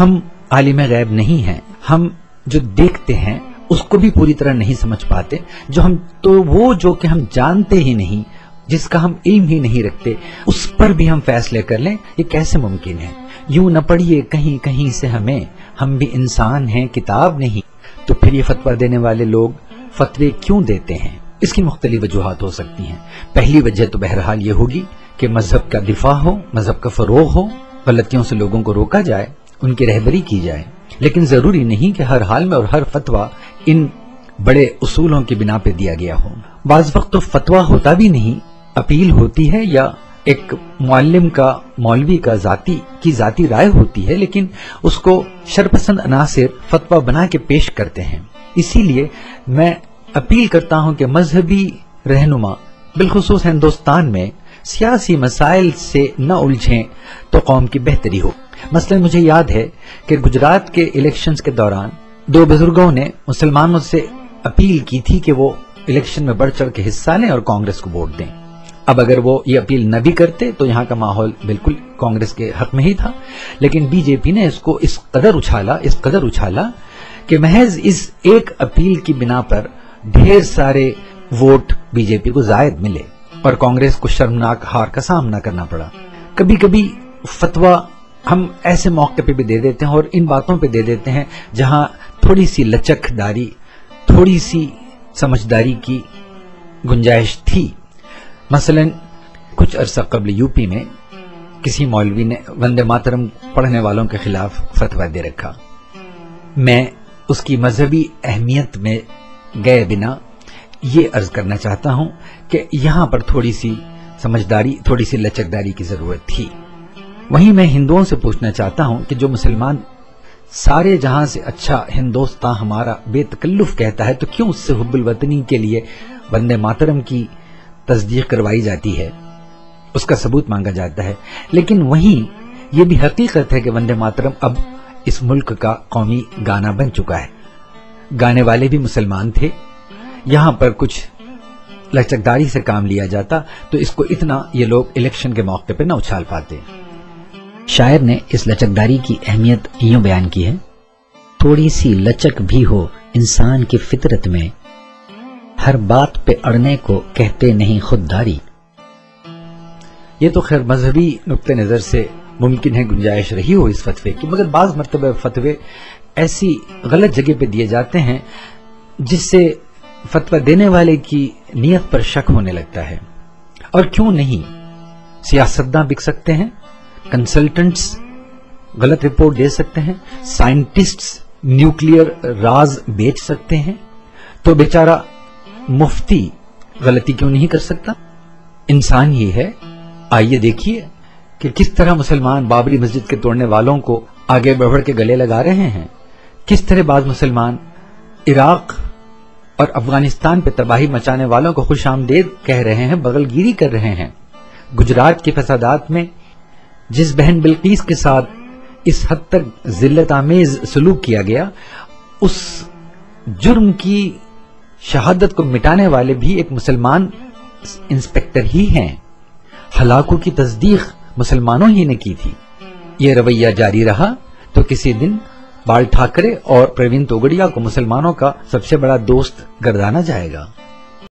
ہم عالم غیب نہیں ہیں، ہم جو دیکھتے ہیں اس کو بھی پوری طرح نہیں سمجھ پاتے، جو کہ ہم جانتے ہی نہیں، جس کا ہم علم ہی نہیں رکھتے، اس پر بھی ہم فیصلے کر لیں، یہ کیسے ممکن ہے؟ یوں نہ پڑھیے کہیں کہیں سے ہمیں، ہم بھی انسان ہیں کتاب نہیں۔ تو پھر یہ فتویٰ دینے والے لوگ فتوے کیوں دیتے ہیں؟ اس کی مختلف وجوہات ہو سکتی ہیں۔ پہلی وجہ تو بہرحال یہ ہوگی کہ مذہب کا دفاع ہو، مذہب کا فروغ ہو، غلطیوں سے لوگوں کو روکا جائے، ان کی رہبری کی جائے۔ لیکن ضروری نہیں کہ ہر حال میں اور ہر فتویٰ ان بڑے اصولوں کی بنا پہ دیا گیا ہو۔ بعض وقت تو فتویٰ ہوتا بھی نہیں، اپیل ہوتی ہے یا ایک معلم کا، مولوی کا ذاتی رائے ہوتی ہے، لیکن اس کو شرپسند عناصر فتویٰ بنا کے پیش کرتے ہیں۔ اسی لیے میں اپیل کرتا ہوں کہ مذہبی رہنما بالخصوص ہندوستان میں سیاسی مسائل سے نہ الجھیں تو قوم کی بہتری ہو۔ مثلا مجھے یاد ہے کہ گجرات کے الیکشنز کے دوران دو بزرگوں نے مسلمانوں سے اپیل کی تھی کہ وہ الیکشن میں بڑھ چڑھ کے حصہ لیں اور کانگریس کو ووٹ دیں۔ اب اگر وہ یہ اپیل نہ بھی کرتے تو یہاں کا ماحول بالکل کانگریس کے حق میں ہی تھا، لیکن بی جے پی نے اس کو اس قدر اچھالا کہ محض اس ایک اپیل کی بنا پر ڈھیر سارے ووٹ بی جے پی کو زائد ملے اور کانگریس کو شرمناک ہار کا سامنا کرنا پڑا۔ کبھی کبھی فتویٰ ہم ایسے موقع پہ بھی دے دیتے ہیں اور ان باتوں پہ دے دیتے ہیں جہاں تھوڑی سی لچک داری، تھوڑی سی سمجھداری کی گنجائش تھی۔ مثلا کچھ عرصہ قبل یو پی میں کسی مولوی نے وندے ماترم پڑھنے والوں کے خلاف فتویٰ دے رکھا۔ میں اس کی مذہبی اہمیت میں گئے بنا یہ عرض کرنا چاہتا ہوں کہ یہاں پر تھوڑی سی سمجھداری، تھوڑی سی لچکداری کی ضرورت تھی۔ وہیں میں ہندوؤں سے پوچھنا چاہتا ہوں کہ جو مسلمان سارے جہاں سے اچھا ہندوستان ہمارا بے تکلف کہتا ہے، تو کیوں اس سے حب الوطنی کے لیے وندے ماترم کی تصدیق کروائی جاتی ہے، اس کا ثبوت مانگا جاتا ہے؟ لیکن وہیں یہ بھی حقیقت ہے کہ وندے ماترم اب اس ملک کا قومی گانا بن چکا ہے۔ گانے والے بھی مسلمان تھے۔ یہاں پر کچھ لچکداری سے کام لیا جاتا تو اس کو اتنا یہ لوگ الیکشن کے موقع پہ نہ اچھال پاتے۔ شاعر نے اس لچکداری کی اہمیت یوں بیان کی ہے: تھوڑی سی لچک بھی ہو انسان کی فطرت میں، ہر بات پہ اڑنے کو کہتے نہیں خودداری۔ یہ تو خیر مذہبی نقطہ نظر سے ممکن ہے گنجائش رہی ہو اس فتوے کی، مگر بعض مرتبہ فتوے ایسی غلط جگہ پہ دیے جاتے ہیں جس سے فتویٰ دینے والے کی نیت پر شک ہونے لگتا ہے۔ اور کیوں نہیں، سیاستداں بک سکتے ہیں، کنسلٹنٹس غلط رپورٹ دے سکتے ہیں، سائنٹسٹس نیوکلیئر راز بیچ سکتے ہیں، تو بیچارہ مفتی غلطی کیوں نہیں کر سکتا؟ انسان ہی ہے۔ آئیے دیکھیے کہ کس طرح مسلمان بابری مسجد کے توڑنے والوں کو آگے بڑھ کے گلے لگا رہے ہیں، کس طرح بعض مسلمان عراق اور افغانستان پہ تباہی مچانے والوں کو خوش آمدید کہہ رہے ہیں، بغل گیری کر رہے ہیں۔ گجرات کے فسادات میں جس بہن بلقیس کے ساتھ اس حد تک ذلت آمیز سلوک کیا گیا، اس جرم کی شہادت کو مٹانے والے بھی ایک مسلمان انسپیکٹر ہی ہیں۔ ہلاکوں کی تصدیق مسلمانوں ہی نے کی تھی۔ یہ رویہ جاری رہا تو کسی دن بال ٹھاکرے اور پروین توگڑیا کو مسلمانوں کا سب سے بڑا دوست گردانا جائے گا۔